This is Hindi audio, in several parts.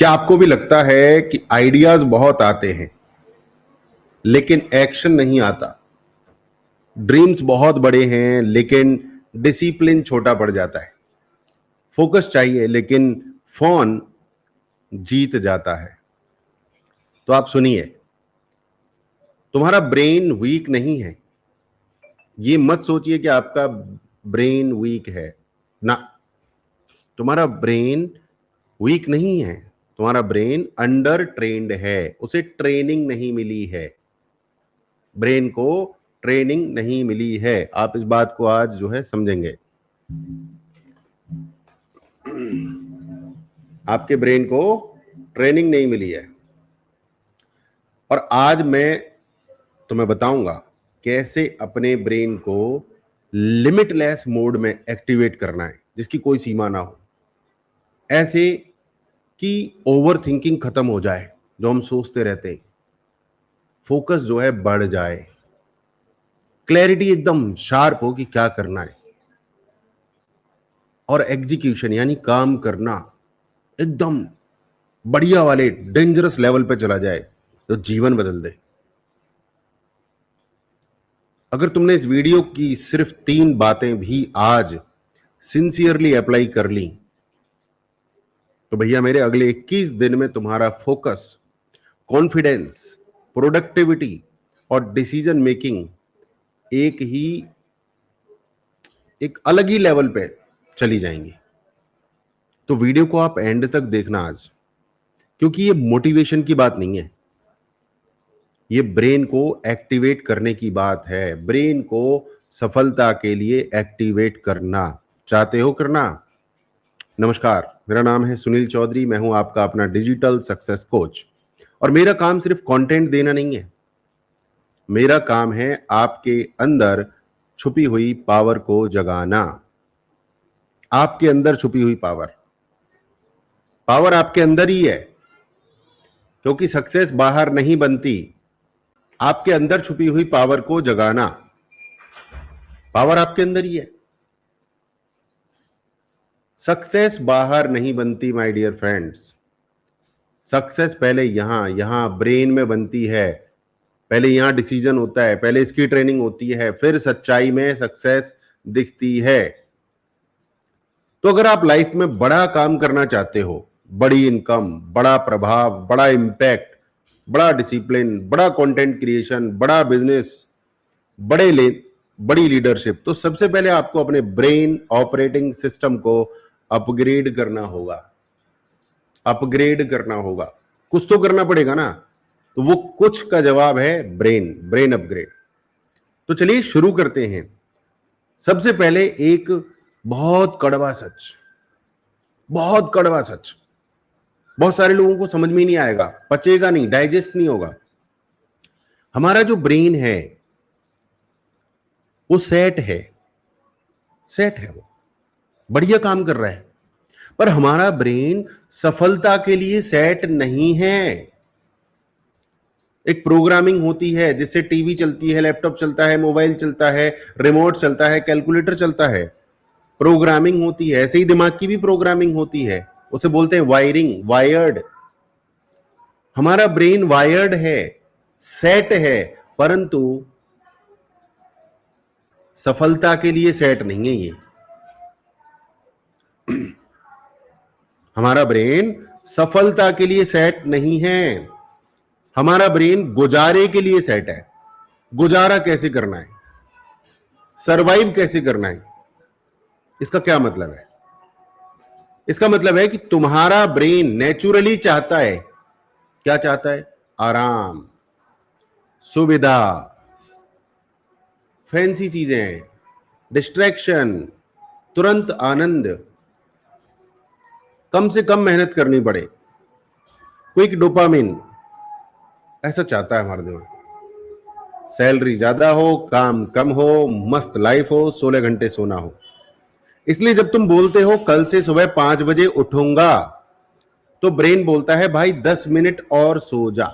क्या आपको भी लगता है कि आइडियाज बहुत आते हैं लेकिन एक्शन नहीं आता? ड्रीम्स बहुत बड़े हैं लेकिन डिसिप्लिन छोटा पड़ जाता है। फोकस चाहिए लेकिन फोन जीत जाता है। तो आप सुनिए, तुम्हारा ब्रेन वीक नहीं है। ये मत सोचिए कि आपका ब्रेन वीक है ना। तुम्हारा ब्रेन वीक नहीं है, तुम्हारा ब्रेन अंडर ट्रेन्ड है। उसे ट्रेनिंग नहीं मिली है। ब्रेन को ट्रेनिंग नहीं मिली है। आप इस बात को आज जो है समझेंगे। आपके ब्रेन को ट्रेनिंग नहीं मिली है और आज मैं तुम्हें बताऊंगा कैसे अपने ब्रेन को लिमिटलेस मोड में एक्टिवेट करना है, जिसकी कोई सीमा ना हो। ऐसे कि ओवर थिंकिंग खत्म हो जाए, जो हम सोचते रहते हैं। फोकस जो है बढ़ जाए, क्लैरिटी एकदम शार्प हो कि क्या करना है, और एग्जीक्यूशन यानी काम करना एकदम बढ़िया वाले डेंजरस लेवल पे चला जाए, तो जीवन बदल दे। अगर तुमने इस वीडियो की सिर्फ 3 बातें भी आज सिंसियरली अप्लाई कर ली, तो भैया मेरे अगले 21 दिन में तुम्हारा फोकस, कॉन्फिडेंस, प्रोडक्टिविटी और डिसीजन मेकिंग एक अलग ही लेवल पे चली जाएंगी। तो वीडियो को आप एंड तक देखना आज, क्योंकि ये मोटिवेशन की बात नहीं है, ये ब्रेन को एक्टिवेट करने की बात है। ब्रेन को सफलता के लिए एक्टिवेट करना चाहते हो? करना। नमस्कार, मेरा नाम है सुनील चौधरी। मैं हूं आपका अपना डिजिटल सक्सेस कोच और मेरा काम सिर्फ कंटेंट देना नहीं है। मेरा काम है आपके अंदर छुपी हुई पावर को जगाना। आपके अंदर छुपी हुई पावर आपके अंदर ही है, क्योंकि सक्सेस बाहर नहीं बनती। आपके अंदर छुपी हुई पावर को जगाना, पावर आपके अंदर ही है। सक्सेस बाहर नहीं बनती माय डियर फ्रेंड्स। सक्सेस पहले यहां ब्रेन में बनती है। पहले यहां डिसीजन होता है, पहले इसकी ट्रेनिंग होती है, फिर सच्चाई में सक्सेस दिखती है। तो अगर आप लाइफ में बड़ा काम करना चाहते हो, बड़ी इनकम, बड़ा प्रभाव, बड़ा इंपैक्ट, बड़ा डिसिप्लिन, बड़ा कंटेंट क्रिएशन, बड़ा बिजनेस, बड़ी लीडरशिप, तो सबसे पहले आपको अपने ब्रेन ऑपरेटिंग सिस्टम को अपग्रेड करना होगा। अपग्रेड करना होगा, कुछ तो करना पड़ेगा ना। तो वो कुछ का जवाब है ब्रेन अपग्रेड। तो चलिए शुरू करते हैं। सबसे पहले एक बहुत कड़वा सच, बहुत सारे लोगों को समझ में नहीं आएगा, पचेगा नहीं, डाइजेस्ट नहीं होगा। हमारा जो ब्रेन है वो सेट है, वो बढ़िया काम कर रहा है, पर हमारा ब्रेन सफलता के लिए सेट नहीं है। एक प्रोग्रामिंग होती है जिससे टीवी चलती है, लैपटॉप चलता है, मोबाइल चलता है, रिमोट चलता है, कैलकुलेटर चलता है। प्रोग्रामिंग होती है, ऐसे ही दिमाग की भी प्रोग्रामिंग होती है, उसे बोलते हैं वायरिंग, वायर्ड। हमारा ब्रेन वायर्ड है, सेट है, परंतु सफलता के लिए सेट नहीं है ये। हमारा ब्रेन सफलता के लिए सेट नहीं है। हमारा ब्रेन गुजारे के लिए सेट है। गुजारा कैसे करना है, सरवाइव कैसे करना है। इसका क्या मतलब है? इसका मतलब है कि तुम्हारा ब्रेन नेचुरली चाहता है, क्या चाहता है? आराम, सुविधा, फैंसी चीजें, डिस्ट्रैक्शन, तुरंत आनंद, कम से कम मेहनत करनी पड़े, क्विक डोपामिन, ऐसा चाहता है हमारा दिमाग। सैलरी ज्यादा हो, काम कम हो, मस्त लाइफ हो, 16 घंटे सोना हो। इसलिए जब तुम बोलते हो कल से सुबह 5 बजे उठूंगा, तो ब्रेन बोलता है भाई 10 मिनट और सो जा।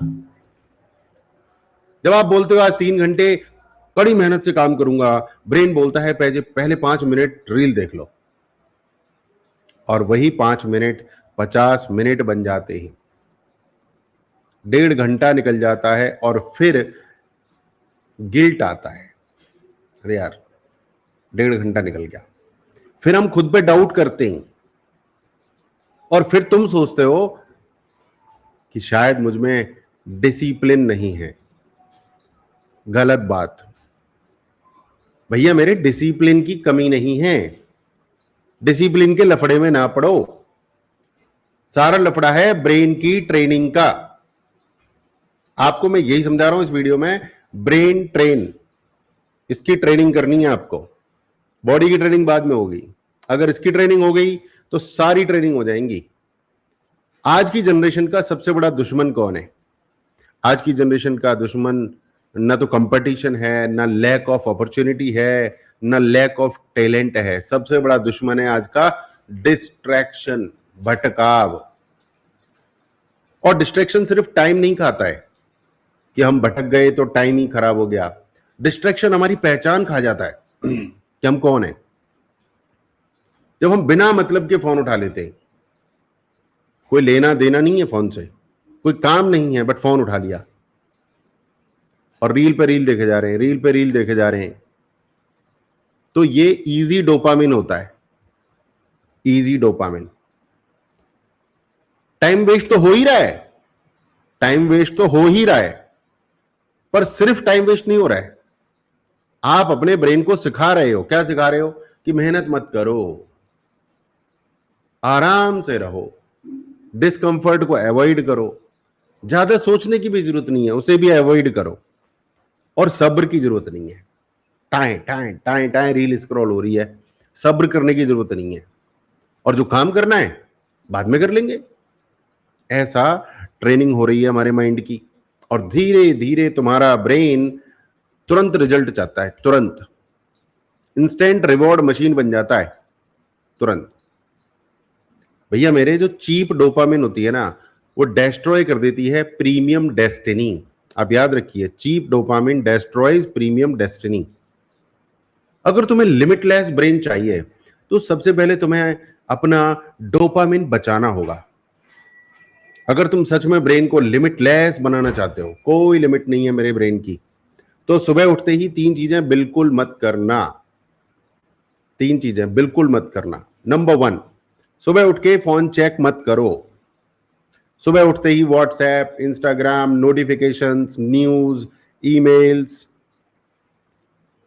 जब आप बोलते हो आज 3 घंटे कड़ी मेहनत से काम करूंगा, ब्रेन बोलता है पहले 5 मिनट रील देख लो। और वही 5 मिनट 50 मिनट बन जाते हैं, 1.5 घंटा निकल जाता है और फिर गिल्ट आता है, अरे यार 1.5 घंटा निकल गया। फिर हम खुद पे डाउट करते हैं और फिर तुम सोचते हो कि शायद मुझ में डिसिप्लिन नहीं है। गलत बात भैया, मेरे डिसिप्लिन की कमी नहीं है। डिसिप्लिन के लफड़े में ना पड़ो, सारा लफड़ा है ब्रेन की ट्रेनिंग का। आपको मैं यही समझा रहा हूं इस वीडियो में, ब्रेन ट्रेन, इसकी ट्रेनिंग करनी है आपको। बॉडी की ट्रेनिंग बाद में होगी, अगर इसकी ट्रेनिंग हो गई तो सारी ट्रेनिंग हो जाएंगी। आज की जनरेशन का सबसे बड़ा दुश्मन कौन है? आज की जनरेशन का दुश्मन ना तो कंपटीशन है, ना लैक ऑफ अपॉर्चुनिटी है, ना लैक ऑफ टैलेंट है। सबसे बड़ा दुश्मन है आज का डिस्ट्रैक्शन, भटकाव। और डिस्ट्रैक्शन सिर्फ टाइम नहीं खाता है कि हम भटक गए तो टाइम ही खराब हो गया। डिस्ट्रैक्शन हमारी पहचान खा जाता है कि हम कौन है। जब हम बिना मतलब के फोन उठा लेते हैं, कोई लेना देना नहीं है फोन से, कोई काम नहीं है, बट फोन उठा लिया और रील पे रील देखे जा रहे हैं, रील पे रील देखे जा रहे हैं, तो ये इजी डोपामिन होता है, इजी डोपामिन। टाइम वेस्ट तो हो ही रहा है, टाइम वेस्ट तो हो ही रहा है, पर सिर्फ टाइम वेस्ट नहीं हो रहा है। आप अपने ब्रेन को सिखा रहे हो, क्या सिखा रहे हो? कि मेहनत मत करो, आराम से रहो, डिस्कंफर्ट को अवॉइड करो, ज्यादा सोचने की भी जरूरत नहीं है, उसे भी अवॉइड करो, और सब्र की जरूरत नहीं है। टाएं टाएं टाएं टाएं रील स्क्रॉल हो रही है, सब्र करने की जरूरत नहीं है, और जो काम करना है बाद में कर लेंगे। ऐसा ट्रेनिंग हो रही है हमारे माइंड की, और धीरे धीरे तुम्हारा ब्रेन तुरंत रिजल्ट चाहता है, तुरंत इंस्टेंट रिवॉर्ड मशीन बन जाता है तुरंत। भैया मेरे जो चीप डोपामिन होती है ना, वो डिस्ट्रॉय कर देती है प्रीमियम डेस्टिनी। आप याद रखिए, cheap dopamine destroys premium destiny. अगर तुम्हें लिमिटलेस ब्रेन चाहिए तो सबसे पहले तुम्हें अपना डोपामिन बचाना होगा। अगर तुम सच में ब्रेन को लिमिटलेस बनाना चाहते हो, कोई लिमिट नहीं है मेरे ब्रेन की, तो सुबह उठते ही 3 चीजें बिल्कुल मत करना। 3 चीजें बिल्कुल मत करना। नंबर 1, सुबह उठ के फोन चेक मत करो। सुबह उठते ही WhatsApp, Instagram, notifications, news, emails,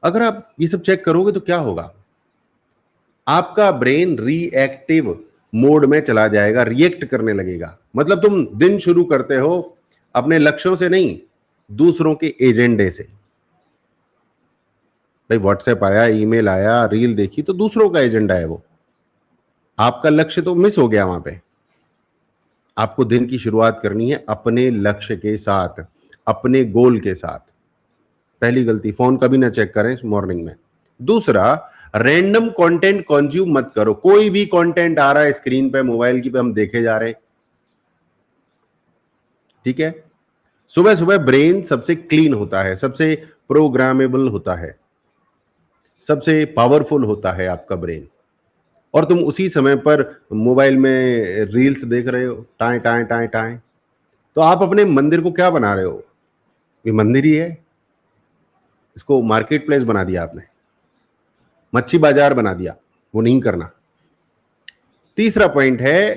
अगर आप ये सब चेक करोगे तो क्या होगा? आपका ब्रेन रिएक्टिव मोड में चला जाएगा, रिएक्ट करने लगेगा। मतलब तुम दिन शुरू करते हो अपने लक्ष्यों से नहीं, दूसरों के एजेंडे से। भाई व्हाट्सएप आया, ईमेल आया, रील देखी, तो दूसरों का एजेंडा है वो, आपका लक्ष्य तो मिस हो गया वहां पे। आपको दिन की शुरुआत करनी है अपने लक्ष्य के साथ, अपने गोल के साथ। पहली गलती, फोन कभी ना चेक करें मॉर्निंग में। दूसरा, रैंडम कंटेंट कंज्यूम मत करो। कोई भी कंटेंट आ रहा है स्क्रीन पे, मोबाइल की पे हम देखे जा रहे हैं, ठीक है। सुबह सुबह ब्रेन सबसे क्लीन होता है, सबसे प्रोग्रामेबल होता है, सबसे पावरफुल होता है आपका ब्रेन, और तुम उसी समय पर मोबाइल में रील्स देख रहे हो, टाएं टाएं टाएं टाएं। तो आप अपने मंदिर को क्या बना रहे हो? ये मंदिर ही है, इसको मार्केट प्लेस बना दिया आपने, मच्छी बाजार बना दिया। वो नहीं करना। तीसरा पॉइंट है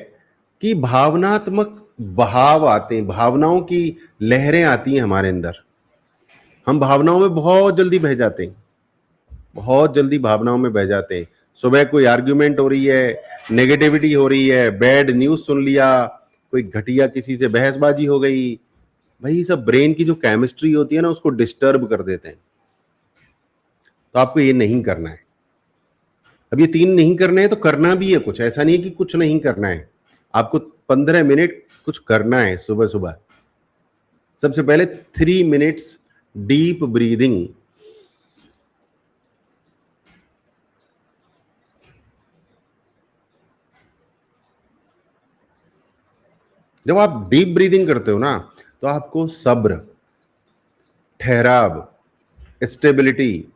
कि भावनात्मक बहाव आते हैं, भावनाओं की लहरें आती हैं हमारे अंदर। हम भावनाओं में बहुत जल्दी बह जाते हैं, बहुत जल्दी भावनाओं में बह जाते हैं। सुबह कोई आर्ग्यूमेंट हो रही है, नेगेटिविटी हो रही है, बैड न्यूज सुन लिया, कोई घटिया किसी से बहसबाजी हो गई, भाई सब ब्रेन की जो केमिस्ट्री होती है ना, उसको डिस्टर्ब कर देते हैं। तो आपको ये नहीं करना है। अब ये 3 नहीं करने हैं तो करना भी है कुछ, ऐसा नहीं है कि कुछ नहीं करना है। आपको 15 मिनट कुछ करना है सुबह सुबह। सबसे पहले 3 मिनट्स डीप ब्रीदिंग। जब आप डीप ब्रीदिंग करते हो ना, तो आपको सब्र, ठहराव, स्टेबिलिटी,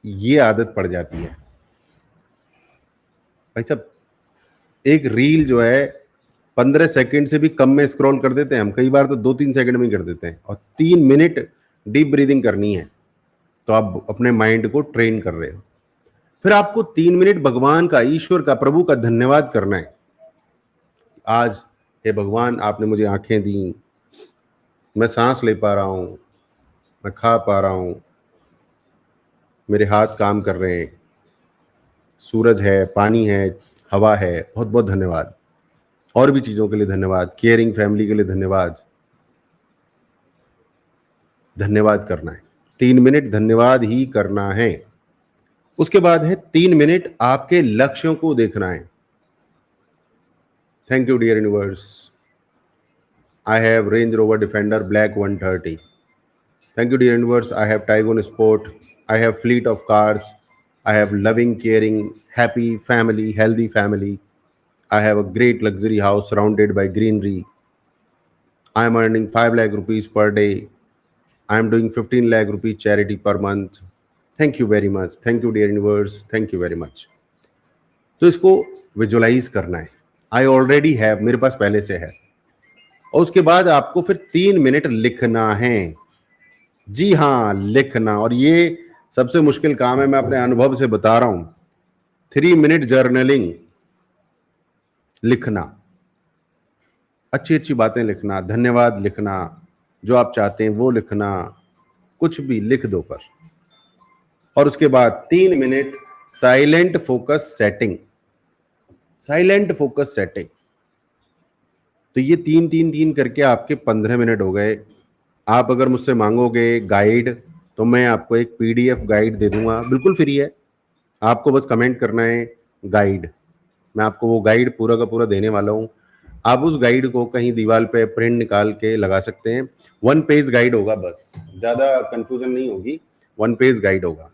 ये आदत पड़ जाती है। भाई साहब एक रील जो है 15 सेकंड से भी कम में स्क्रॉल कर देते हैं हम, कई बार तो 2-3 सेकंड में ही कर देते हैं, और 3 मिनट डीप ब्रीदिंग करनी है, तो आप अपने माइंड को ट्रेन कर रहे हो। फिर आपको 3 मिनट भगवान का, ईश्वर का, प्रभु का धन्यवाद करना है। आज हे भगवान, आपने मुझे आंखें दी, मैं सांस ले पा रहा हूं, मैं खा पा रहा हूं, मेरे हाथ काम कर रहे हैं, सूरज है, पानी है, हवा है, बहुत बहुत धन्यवाद। और भी चीजों के लिए धन्यवाद, केयरिंग फैमिली के लिए धन्यवाद। धन्यवाद करना है, 3 मिनट धन्यवाद ही करना है। उसके बाद है 3 मिनट आपके लक्ष्यों को देखना है। Thank you dear universe, I have Range Rover Defender Black 130. Thank you, dear universe. I have Taigun Sport. I have fleet of cars. I have loving, caring, happy family, healthy family. I have a great luxury house surrounded by greenery. I am earning 5 lakh rupees per day. I am doing 15 lakh rupees charity per month. Thank you very much. Thank you, dear universe. Thank you very much. तो इसको विजुअलाइज करना है। आई ऑलरेडी हैव, मेरे पास पहले से है। और उसके बाद आपको फिर 3 मिनट लिखना है। जी हाँ, लिखना। और ये सबसे मुश्किल काम है, मैं अपने अनुभव से बता रहा हूं। 3 मिनट जर्नलिंग, लिखना, अच्छी अच्छी बातें लिखना, धन्यवाद लिखना, जो आप चाहते हैं वो लिखना, कुछ भी लिख दो पर। और उसके बाद 3 minute silent focus setting. Silent focus setting, तो ये 3-3-3 करके आपके 15 मिनट हो गए। आप अगर मुझसे मांगोगे गाइड, तो मैं आपको एक पीडीएफ गाइड दे दूंगा, बिल्कुल फ्री है। आपको बस कमेंट करना है गाइड, मैं आपको वो गाइड पूरा का पूरा देने वाला हूँ। आप उस गाइड को कहीं दीवार पे प्रिंट निकाल के लगा सकते हैं। 1 पेज गाइड होगा, बस ज़्यादा कंफ्यूजन नहीं होगी, 1 पेज गाइड होगा।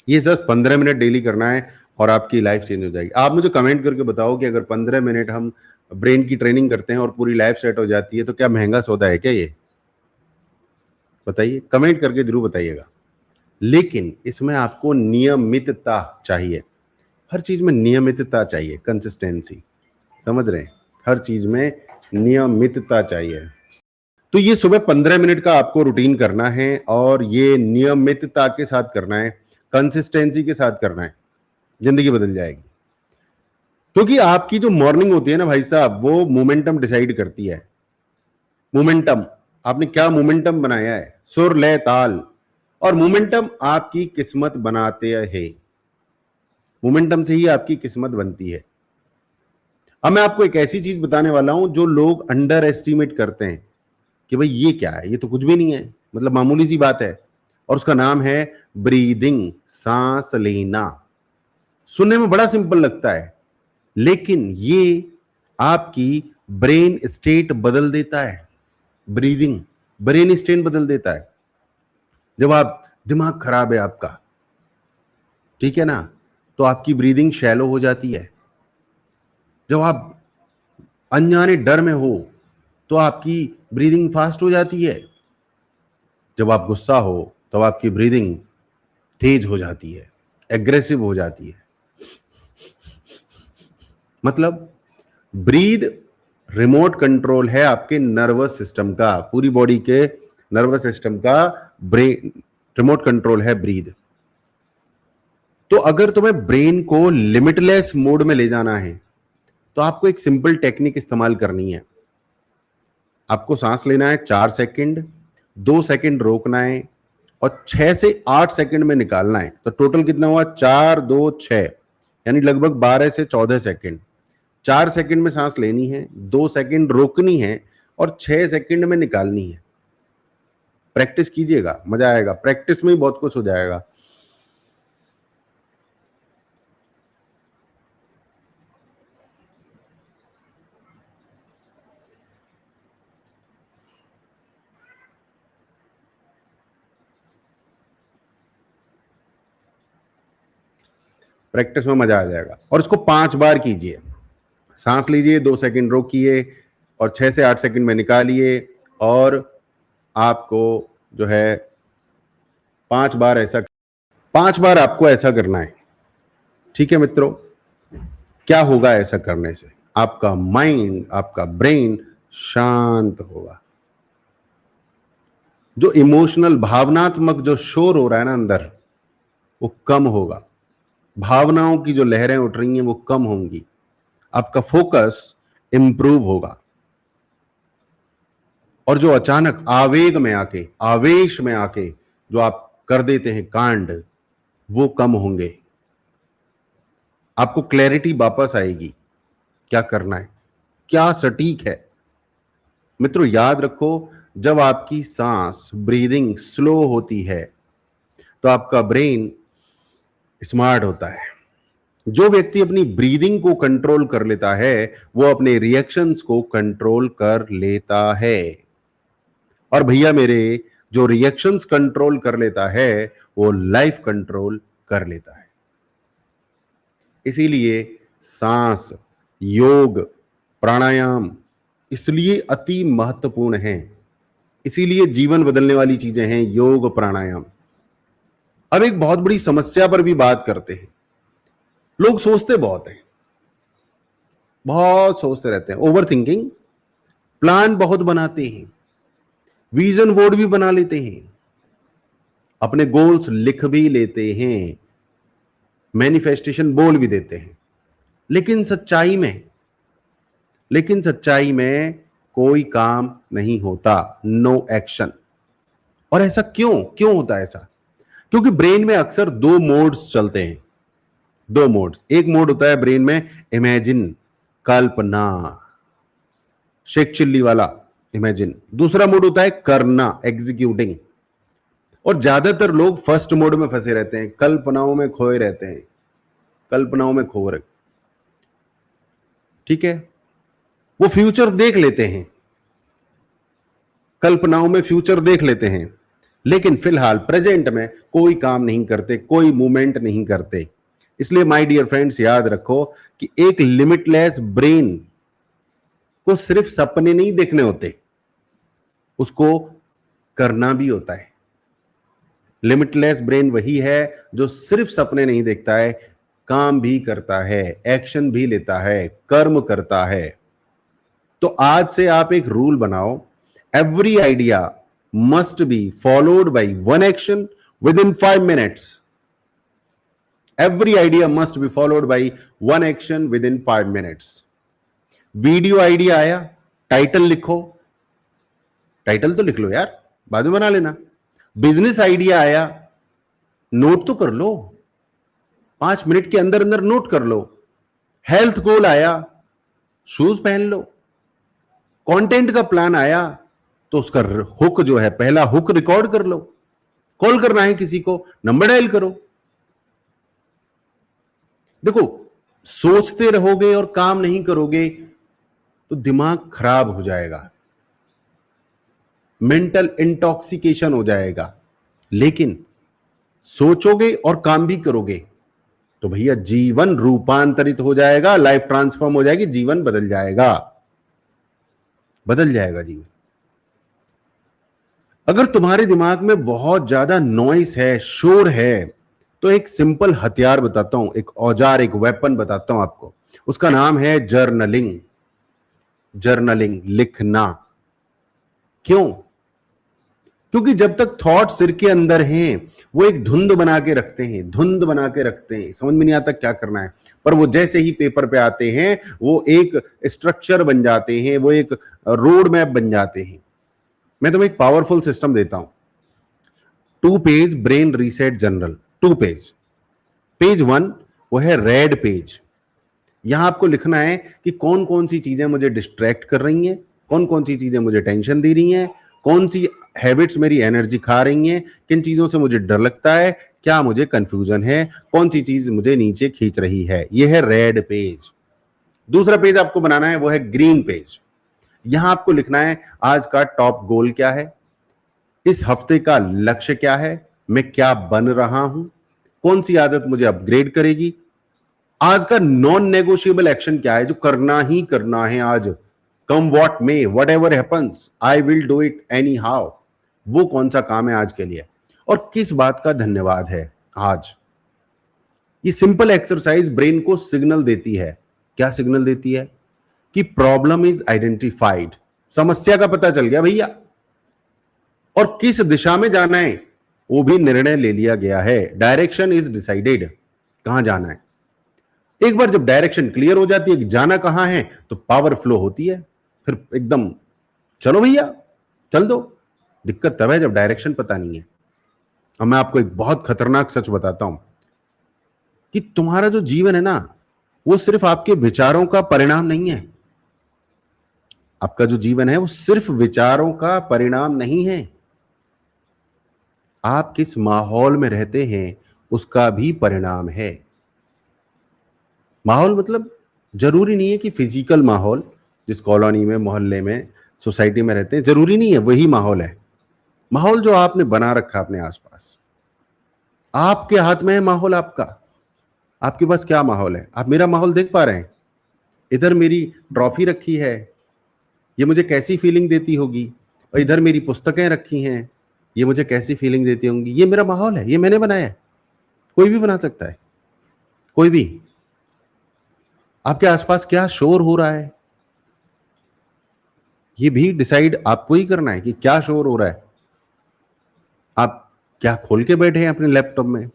ये सिर्फ 15 मिनट डेली करना है और आपकी लाइफ चेंज हो जाएगी। आप मुझे कमेंट करके बताओ कि अगर 15 मिनट हम ब्रेन की ट्रेनिंग करते हैं और पूरी लाइफ सेट हो जाती है, तो क्या महंगा सौदा है क्या ये? बताइए, कमेंट करके जरूर बताइएगा। लेकिन इसमें आपको नियमितता चाहिए, हर चीज में नियमितता चाहिए, कंसिस्टेंसी, समझ रहे हैं? हर चीज में नियमितता चाहिए। तो ये सुबह 15 मिनट का आपको रूटीन करना है, और ये नियमितता के साथ करना है, कंसिस्टेंसी के साथ करना है, जिंदगी बदल जाएगी। क्योंकि आपकी जो मॉर्निंग होती है ना भाई साहब, वो मोमेंटम डिसाइड करती है। मोमेंटम, आपने क्या मोमेंटम बनाया है, सुर लय ताल, और मोमेंटम आपकी किस्मत बनाते हैं। मोमेंटम से ही आपकी किस्मत बनती है। अब मैं आपको एक ऐसी चीज बताने वाला हूं जो लोग अंडर एस्टिमेट करते हैं कि भाई ये क्या है, ये तो कुछ भी नहीं है, मतलब मामूली सी बात है। और उसका नाम है ब्रीदिंग, सांस लेना। सुनने में बड़ा सिंपल लगता है, लेकिन ये आपकी ब्रेन स्टेट बदल देता है। ब्रीदिंग ब्रेन स्टेट बदल देता है। जब आप, दिमाग खराब है आपका, ठीक है ना, तो आपकी ब्रीदिंग शैलो हो जाती है। जब आप अनजाने डर में हो, तो आपकी ब्रीदिंग फास्ट हो जाती है। जब आप गुस्सा हो, तो आपकी ब्रीदिंग तेज हो जाती है, एग्रेसिव हो जाती है। मतलब ब्रीद रिमोट कंट्रोल है आपके नर्वस सिस्टम का, पूरी बॉडी के नर्वस सिस्टम का ब्रेन रिमोट कंट्रोल है ब्रीद। तो अगर तुम्हें ब्रेन को लिमिटलेस मोड में ले जाना है, तो आपको एक सिंपल टेक्निक इस्तेमाल करनी है। आपको सांस लेना है 4 सेकंड, 2 सेकंड रोकना है, और 6 से 8 सेकंड में निकालना है। तो टोटल कितना हुआ, 4 2 6, यानी लगभग 12 से 14 सेकंड। 4 सेकंड में सांस लेनी है, 2 सेकंड रोकनी है, और 6 सेकंड में निकालनी है। प्रैक्टिस कीजिएगा, मजा आएगा, प्रैक्टिस में ही बहुत कुछ हो जाएगा। प्रैक्टिस में मजा आ जाएगा। और इसको 5 बार कीजिए। सांस लीजिए, 2 सेकंड रोकिए, और 6 से 8 सेकंड में निकालिए, और आपको जो है 5 बार ऐसा, 5 बार आपको ऐसा करना है। ठीक है मित्रों, क्या होगा ऐसा करने से? आपका माइंड, आपका ब्रेन शांत होगा। जो इमोशनल, भावनात्मक जो शोर हो रहा है ना अंदर, वो कम होगा। भावनाओं की जो लहरें उठ रही हैं वो कम होंगी। आपका फोकस इंप्रूव होगा। और जो अचानक आवेग में आके, आवेश में आके जो आप कर देते हैं कांड, वो कम होंगे। आपको क्लैरिटी वापस आएगी, क्या करना है, क्या सटीक है। मित्रों याद रखो, जब आपकी सांस, ब्रीदिंग स्लो होती है तो आपका ब्रेन स्मार्ट होता है। जो व्यक्ति अपनी ब्रीदिंग को कंट्रोल कर लेता है वो अपने रिएक्शंस को कंट्रोल कर लेता है। और भैया मेरे, जो रिएक्शंस कंट्रोल कर लेता है वो लाइफ कंट्रोल कर लेता है। इसीलिए सांस, योग, प्राणायाम इसलिए अति महत्वपूर्ण है। इसीलिए जीवन बदलने वाली चीजें हैं योग, प्राणायाम। अब एक बहुत बड़ी समस्या पर भी बात करते हैं। लोग सोचते बहुत हैं, बहुत सोचते रहते हैं, ओवर थिंकिंग, प्लान बहुत बनाते हैं, विजन बोर्ड भी बना लेते हैं, अपने गोल्स लिख भी लेते हैं, मैनिफेस्टेशन बोल भी देते हैं। लेकिन सच्चाई में कोई काम नहीं होता, नो एक्शन। और ऐसा क्यों क्यों होता है ऐसा? क्योंकि ब्रेन में अक्सर दो मोड्स चलते हैं। दो मोड्स, एक मोड होता है ब्रेन में इमेजिन, कल्पना, शेख चिल्ली वाला इमेजिन। दूसरा मोड होता है करना, एग्जीक्यूटिंग। और ज्यादातर लोग फर्स्ट मोड में फंसे रहते हैं, कल्पनाओं में खोए रहते हैं, कल्पनाओं में खो रहे। ठीक है, वो फ्यूचर देख लेते हैं, कल्पनाओं में फ्यूचर देख लेते हैं, लेकिन फिलहाल प्रेजेंट में कोई काम नहीं करते, कोई मूवमेंट नहीं करते। इसलिए माय डियर फ्रेंड्स याद रखो कि एक लिमिटलेस ब्रेन को सिर्फ सपने नहीं देखने होते, उसको करना भी होता है। लिमिटलेस ब्रेन वही है जो सिर्फ सपने नहीं देखता है, काम भी करता है, एक्शन भी लेता है, कर्म करता है। तो आज से आप एक रूल बनाओ, every idea must be followed by one action with in 5 minutes. Every idea must be followed by one action with in 5 minutes. Video idea आया, टाइटल लिखो, टाइटल तो लिख लो यार, बाद में बना लेना। बिजनेस आइडिया आया, नोट तो कर लो, 5 मिनट के अंदर अंदर नोट कर लो। हेल्थ गोल आया, शूज पहन लो। कंटेंट का प्लान आया तो उसका हुक जो है, पहला हुक रिकॉर्ड कर लो। कॉल करना है किसी को, नंबर डायल करो। देखो, सोचते रहोगे और काम नहीं करोगे तो दिमाग खराब हो जाएगा, मेंटल इंटॉक्सिकेशन हो जाएगा। लेकिन सोचोगे और काम भी करोगे तो भैया जीवन रूपांतरित हो जाएगा, लाइफ ट्रांसफॉर्म हो जाएगी, जीवन बदल जाएगा, बदल जाएगा जीवन। अगर तुम्हारे दिमाग में बहुत ज्यादा नॉइस है, शोर है, तो एक सिंपल हथियार बताता हूं, एक औजार, एक वेपन बताता हूं आपको। उसका नाम है जर्नलिंग। जर्नलिंग, लिखना। क्यों? क्योंकि जब तक थॉट सिर के अंदर हैं वो एक धुंध बना के रखते हैं, धुंध बना के रखते हैं, समझ में नहीं आता क्या करना है। पर वो जैसे ही पेपर पे आते हैं वो एक स्ट्रक्चर बन जाते हैं, वो एक रोड मैप बन जाते हैं। मैं तुम्हें एक पावरफुल सिस्टम देता हूं, 2 page brain reset journal. 2 page, page 1 वो है रेड पेज। यहां आपको लिखना है कि कौन कौन सी चीजें मुझे डिस्ट्रैक्ट कर रही हैं, कौन कौन सी चीजें मुझे टेंशन दे रही हैं, कौन सी हैबिट्स मेरी एनर्जी खा रही हैं, किन चीजों से मुझे डर लगता है, क्या मुझे कंफ्यूजन है, कौन सी चीज मुझे नीचे खींच रही है। यह है रेड पेज। दूसरा पेज आपको बनाना है वो है ग्रीन पेज। यहां आपको लिखना है आज का टॉप गोल क्या है, इस हफ्ते का लक्ष्य क्या है, मैं क्या बन रहा हूं, कौन सी आदत मुझे अपग्रेड करेगी, आज का नॉन नेगोशिएबल एक्शन क्या है जो करना ही करना है आज, come what may, whatever happens, I will do it anyhow. वो कौन सा काम है आज के लिए, और किस बात का धन्यवाद है आज। ये सिंपल एक्सरसाइज ब्रेन को सिग्नल देती है क्या सिग्नल देती है कि प्रॉब्लम इज आइडेंटिफाइड, समस्या का पता चल गया भैया, और किस दिशा में जाना है वो भी निर्णय ले लिया गया है। डायरेक्शन इज डिसाइडेड, कहां जाना है। एक बार जब डायरेक्शन क्लियर हो जाती है कि जाना कहां है, तो पावर फ्लो होती है, फिर एकदम चलो भैया चल दो। दिक्कत तब है जब डायरेक्शन पता नहीं है। अब मैं आपको एक बहुत खतरनाक सच बताता हूं कि तुम्हारा जो जीवन है ना, वो सिर्फ आपके विचारों का परिणाम नहीं है। आपका जो जीवन है वो सिर्फ विचारों का परिणाम नहीं है। आप किस माहौल में रहते हैं उसका भी परिणाम है। माहौल मतलब जरूरी नहीं है कि फिजिकल माहौल, जिस कॉलोनी में, मोहल्ले में, सोसाइटी में रहते हैं, जरूरी नहीं है वही माहौल है। माहौल जो आपने बना रखा अपने आसपास, आपके हाथ में है माहौल आपका। आपके पास क्या माहौल है? आप मेरा माहौल देख पा रहे हैं? इधर मेरी ट्रॉफी रखी है, ये मुझे कैसी फीलिंग देती होगी, और इधर मेरी पुस्तकें रखी हैं, ये मुझे कैसी फीलिंग देती होंगी। ये मेरा माहौल है, ये मैंने बनाया है। कोई भी बना सकता है, कोई भी। आपके आसपास क्या शोर हो रहा है, ये भी डिसाइड आपको ही करना है कि क्या शोर हो रहा है। आप क्या खोल के बैठे हैं अपने लैपटॉप में?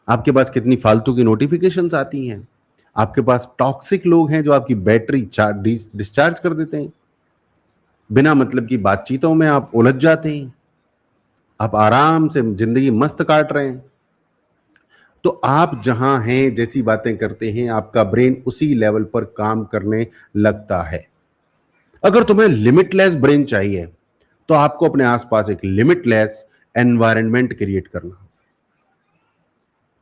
आपके पास कितनी फालतू की नोटिफिकेशंस आती हैं? आपके पास टॉक्सिक लोग हैं जो आपकी बैटरी डिस्चार्ज कर देते हैं। बिना मतलब की बातचीतों में आप उलझ जाते हैं। आप आराम से जिंदगी मस्त काट रहे हैं। तो आप जहां हैं, जैसी बातें करते हैं, आपका ब्रेन उसी लेवल पर काम करने लगता है। अगर तुम्हें लिमिटलेस ब्रेन चाहिए तो आपको अपने आसपास एक लिमिटलेस एनवायरनमेंट क्रिएट करना।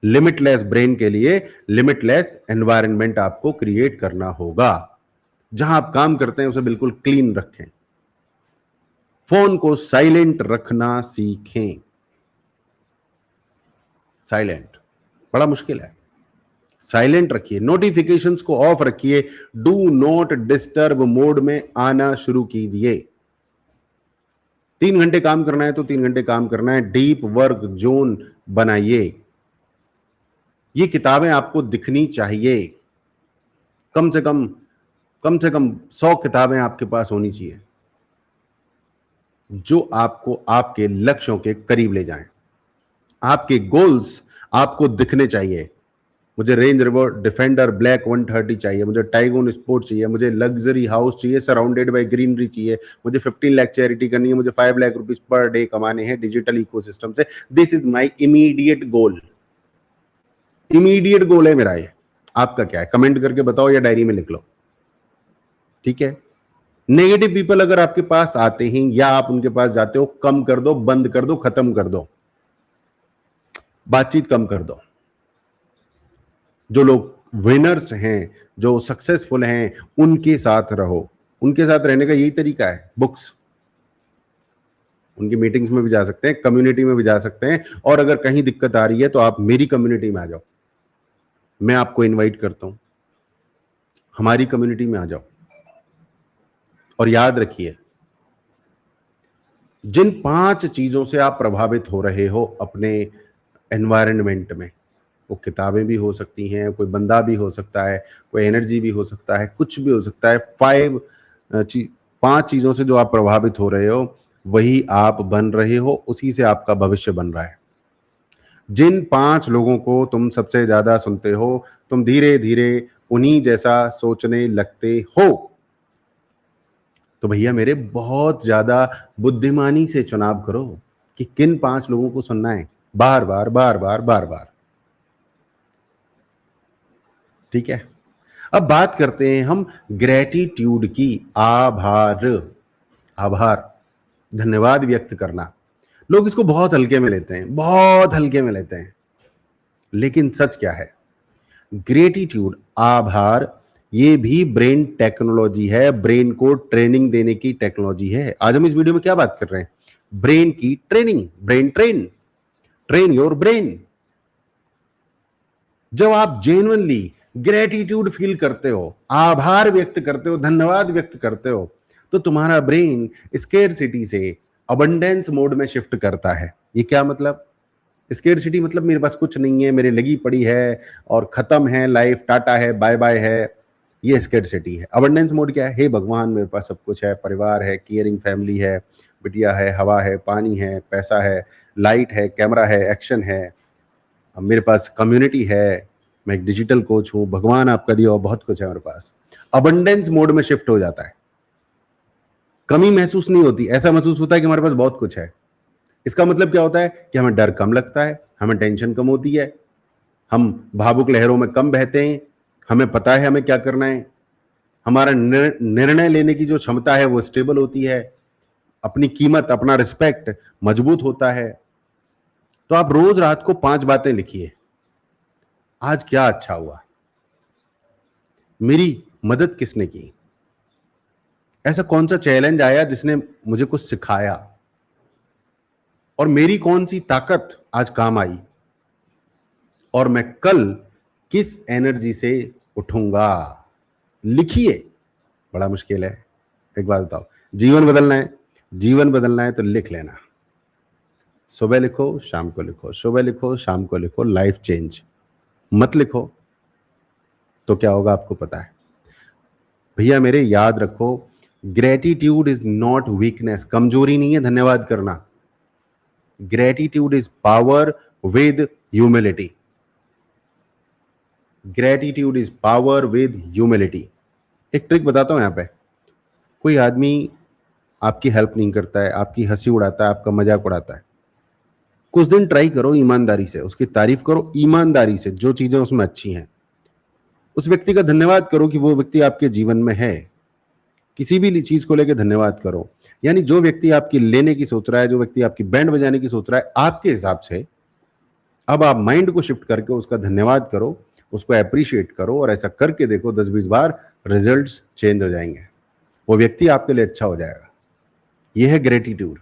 लिमिटलेस ब्रेन के लिए लिमिटलेस एनवायरनमेंट आपको क्रिएट करना होगा। जहां आप काम करते हैं उसे बिल्कुल क्लीन रखें। फोन को साइलेंट रखना सीखें। साइलेंट बड़ा मुश्किल है। साइलेंट रखिए, नोटिफिकेशंस को ऑफ रखिए, डू नॉट डिस्टर्ब मोड में आना शुरू कीजिए। 3 घंटे काम करना है तो 3 घंटे काम करना है। डीप वर्क जोन बनाइए। ये किताबें आपको दिखनी चाहिए। कम से कम 100 किताबें आपके पास होनी चाहिए जो आपको आपके लक्ष्यों के करीब ले जाएं। आपके गोल्स आपको दिखने चाहिए। मुझे रेंज रोवर डिफेंडर ब्लैक 130 चाहिए, मुझे टाइगोन स्पोर्ट चाहिए, मुझे लग्जरी हाउस चाहिए सराउंडेड बाय ग्रीनरी चाहिए, मुझे 15 लाख चैरिटी करनी है, मुझे 5 लाख रुपीस पर डे कमाने हैं डिजिटल इकोसिस्टम से। This is my immediate goal. Immediate गोल है मेरा ये। आपका क्या है? कमेंट करके बताओ या डायरी में लिख लो। ठीक है। नेगेटिव पीपल अगर आपके पास आते हैं या आप उनके पास जाते हो, कम कर दो, बंद कर दो, खत्म कर दो। बातचीत कम कर दो। जो लोग विनर्स हैं, जो सक्सेसफुल हैं, उनके साथ रहो। उनके साथ रहने का यही तरीका है। बुक्स, उनकी मीटिंग्स में भी जा सकते हैं, कम्युनिटी में भी जा सकते हैं, और अगर कहीं दिक्कत आ रही है तो आप मेरी कम्युनिटी में आ जाओ। मैं आपको इनवाइट करता हूं, हमारी कम्युनिटी में आ जाओ। और याद रखिए, जिन 5 चीजों से आप प्रभावित हो रहे हो अपने एनवायरनमेंट में, वो किताबें भी हो सकती हैं, कोई बंदा भी हो सकता है, कोई एनर्जी भी हो सकता है, कुछ भी हो सकता है। 5 चीजों से जो आप प्रभावित हो रहे हो वही आप बन रहे हो, उसी से आपका भविष्य बन रहा है। जिन 5 लोगों को तुम सबसे ज्यादा सुनते हो, तुम धीरे धीरे उन्हीं जैसा सोचने लगते हो। तो भैया मेरे, बहुत ज्यादा बुद्धिमानी से चुनाव करो कि किन 5 लोगों को सुनना है, बार बार बार बार बार बार। ठीक है। अब बात करते हैं हम ग्रेटिट्यूड की। आभार, आभार, धन्यवाद व्यक्त करना। लोग इसको बहुत हल्के में लेते हैं, बहुत हल्के में लेते हैं, लेकिन सच क्या है? ग्रेटिट्यूड, आभार, ये भी ब्रेन टेक्नोलॉजी है, ब्रेन को ट्रेनिंग देने की टेक्नोलॉजी है। आज हम इस वीडियो में क्या बात कर रहे हैं? ब्रेन की training. Brain train your brain. जब आप जेन्युइनली ग्रेटिट्यूड फील करते हो, आभार व्यक्त करते हो, धन्यवाद व्यक्त करते हो, तो तुम्हारा ब्रेन स्केरसिटी से अबंडेंस मोड में शिफ्ट करता है। ये क्या मतलब? स्केरसिटी मतलब मेरे पास कुछ नहीं है, मेरे लगी पड़ी है और खत्म है लाइफ, टाटा है, बाय बाय है, ये स्कैरसिटी है। अबंडेंस मोड क्या है? हे भगवान, मेरे पास सब कुछ है, परिवार है, केयरिंग फैमिली है, बिटिया है, हवा है, पानी है, पैसा है, लाइट है, कैमरा है, एक्शन है, अब मेरे पास कम्युनिटी है, मैं एक डिजिटल कोच हूं, भगवान आपका दिया हुआ बहुत कुछ है मेरे पास। अबंडेंस मोड में शिफ्ट हो जाता है, कमी महसूस नहीं होती, ऐसा महसूस होता है कि हमारे पास बहुत कुछ है। इसका मतलब क्या होता है कि हमें डर कम लगता है, हमें टेंशन कम होती है, हम भावुक लहरों में कम बहते हैं, हमें पता है हमें क्या करना है, हमारा निर्णय लेने की जो क्षमता है वो स्टेबल होती है, अपनी कीमत, अपना रिस्पेक्ट मजबूत होता है। तो आप रोज रात को 5 बातें लिखिए। आज क्या अच्छा हुआ, मेरी मदद किसने की, ऐसा कौन सा चैलेंज आया जिसने मुझे कुछ सिखाया, और मेरी कौन सी ताकत आज काम आई, और मैं कल किस एनर्जी से उठूंगा। लिखिए। बड़ा मुश्किल है, एक बात बताओ, जीवन बदलना है, जीवन बदलना है तो लिख लेना। सुबह लिखो, शाम को लिखो, सुबह लिखो, शाम को लिखो, लाइफ चेंज। मत लिखो तो क्या होगा आपको पता है। भैया मेरे, याद रखो, ग्रेटिट्यूड इज नॉट वीकनेस, कमजोरी नहीं है धन्यवाद करना। Gratitude is power with humility. Gratitude is power with humility. एक ट्रिक बताता हूं यहां पे। कोई आदमी आपकी हेल्प नहीं करता है, आपकी हंसी उड़ाता है, आपका मजाक उड़ाता है, कुछ दिन ट्राई करो ईमानदारी से, उसकी तारीफ करो ईमानदारी से, जो चीजें उसमें अच्छी हैं, उस व्यक्ति का धन्यवाद करो कि वो व्यक्ति आपके जीवन में है। किसी भी चीज को लेकर धन्यवाद करो। यानी जो व्यक्ति आपकी लेने की सोच रहा है, जो व्यक्ति आपकी बैंड बजाने की सोच रहा है, आपके हिसाब से अब आप माइंड को शिफ्ट करके उसका धन्यवाद करो, उसको अप्रिशिएट करो, और ऐसा करके देखो 10-20 बार रिजल्ट्स चेंज हो जाएंगे, वो व्यक्ति आपके लिए अच्छा हो जाएगा। यह है ग्रेटिट्यूड।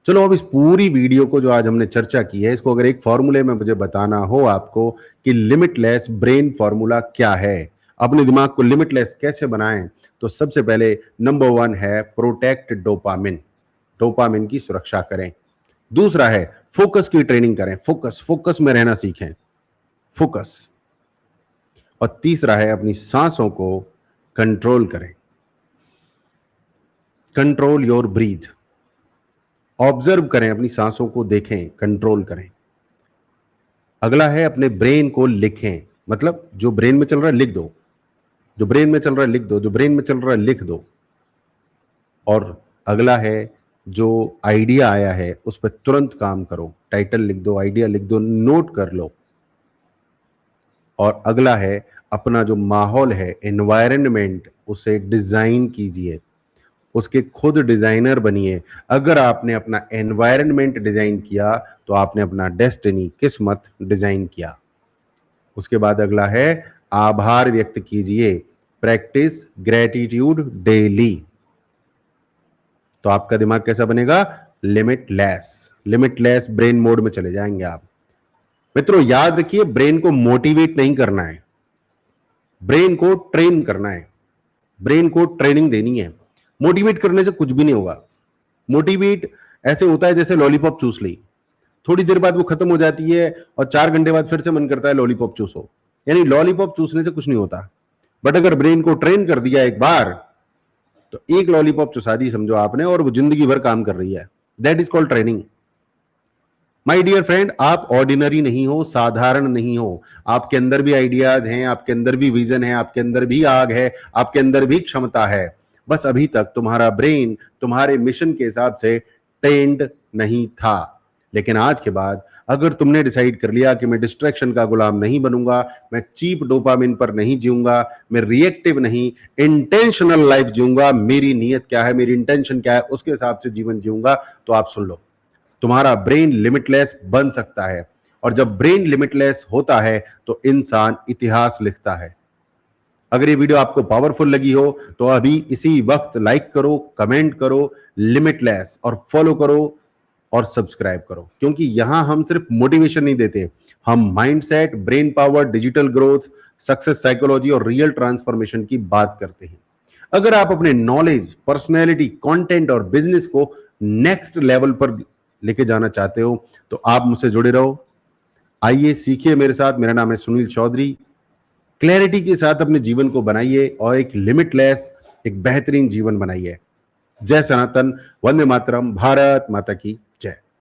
चलो अब इस पूरी वीडियो को जो आज हमने चर्चा की है, इसको अगर एक फॉर्मूले में मुझे बताना हो आपको कि लिमिटलेस ब्रेन फॉर्मूला क्या है, अपने दिमाग को लिमिटलेस कैसे बनाएं, तो सबसे पहले नंबर 1 है प्रोटेक्ट डोपामिन। डोपामिन की सुरक्षा करें। दूसरा है फोकस की ट्रेनिंग करें, फोकस में रहना सीखें, फोकस। और तीसरा है अपनी सांसों को कंट्रोल करें, कंट्रोल योर ब्रीथ। ऑब्जर्व करें, अपनी सांसों को देखें, कंट्रोल करें। अगला है अपने ब्रेन को लिखें, मतलब जो ब्रेन में चल रहा है लिख दो, जो ब्रेन में चल रहा है लिख दो, जो ब्रेन में चल रहा है लिख दो। और अगला है जो आइडिया आया है उस पर तुरंत काम करो, टाइटल लिख दो, आइडिया लिख दो, नोट कर लो। और अगला है अपना जो माहौल है, एनवायरनमेंट, उसे डिजाइन कीजिए, उसके खुद डिजाइनर बनिए। अगर आपने अपना एनवायरनमेंट डिजाइन किया तो आपने अपना डेस्टिनी, किस्मत डिजाइन किया। उसके बाद अगला है आभार व्यक्त कीजिए, प्रैक्टिस ग्रेटिट्यूड डेली। तो आपका दिमाग कैसा बनेगा? लिमिटलेस। लिमिटलेस ब्रेन मोड में चले जाएंगे आप। मित्रों याद रखिए, ब्रेन को मोटिवेट नहीं करना है, ब्रेन को ट्रेन करना है, ब्रेन को ट्रेनिंग देनी है। मोटिवेट करने से कुछ भी नहीं होगा। मोटिवेट ऐसे होता है जैसे लॉलीपॉप चूस ली, थोड़ी देर बाद वो खत्म हो जाती है और 4 घंटे बाद फिर से मन करता है लॉलीपॉप चूसो। यानी लॉलीपॉप चूसने से कुछ नहीं होता। बट अगर ब्रेन को ट्रेन कर दिया एक बार, तो एक लॉलीपॉप चुसा दी समझो आपने, और वो जिंदगी भर काम कर रही है। That is called training. My dear friend, आप ऑर्डिनरी नहीं हो, साधारण नहीं हो। आपके अंदर भी आइडियाज हैं, आपके अंदर भी विजन है, आपके अंदर भी आग है, आपके अंदर भी क्षमता है। बस अभी तक तुम्हारा ब्रेन तुम्हारे मिशन के हिसाब से ट्रेंड नहीं था। लेकिन आज के बाद अगर तुमने डिसाइड कर लिया कि मैं डिस्ट्रैक्शन का गुलाम नहीं बनूंगा, मैं चीप डोपामिन पर नहीं जीऊंगा, मैं रिएक्टिव नहीं इंटेंशनल लाइफ जीऊंगा, मेरी नीयत क्या है, मेरी इंटेंशन क्या है, उसके हिसाब से जीवन जीऊंगा, तो आप सुन लो, तुम्हारा ब्रेन लिमिटलेस बन सकता है। और जब ब्रेन लिमिटलेस होता है तो इंसान इतिहास लिखता है। अगर ये वीडियो आपको पावरफुल लगी हो तो अभी इसी वक्त लाइक करो, कमेंट करो लिमिटलेस, और फॉलो करो और सब्सक्राइब करो, क्योंकि यहां हम सिर्फ मोटिवेशन नहीं देते, हम mindset, brain power, digital growth, success psychology और रियल ट्रांसफॉर्मेशन की बात करते हैं। अगर आप अपने नॉलेज, पर्सनैलिटी, कंटेंट और बिजनेस को नेक्स्ट लेवल पर लेके जाना चाहते हो तो आप मुझसे जुड़े रहो। आइए सीखिए मेरे साथ। मेरा नाम है सुनील चौधरी। क्लैरिटी के साथ अपने जीवन को बनाइए और एक लिमिटलेस, एक बेहतरीन जीवन बनाइए। जय सनातन, वंदे मातरम, भारत माता की